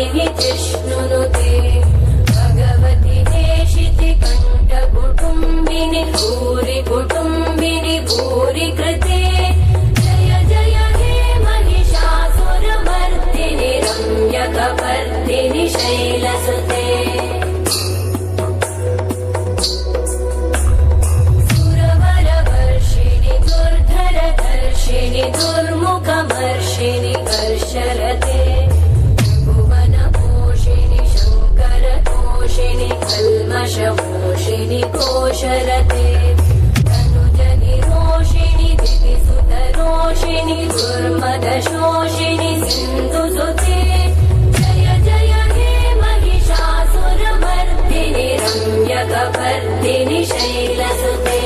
वाग्देहि जिष्णुनुते भगवति देशिति कण्ठकुटुम्बिनि भूरि कुटुम्बिनि भूरि कृते जय जय हे महिषासुरमर्दिनि रम्यकपर्दिनि शैलसुते दुर्मुखमर्षिणि कर्षरते भुवनपोषिणि शङ्करतोषिणि कल्मषपोषिणि कोशरते तनुजनिरोषिणि दितिसुतरोषिणि दुर्मदशोषिणि सिन्धुसुते जय जय हे महिषासुरमर्दिनि रम्यकपर्दिनि शैलसुते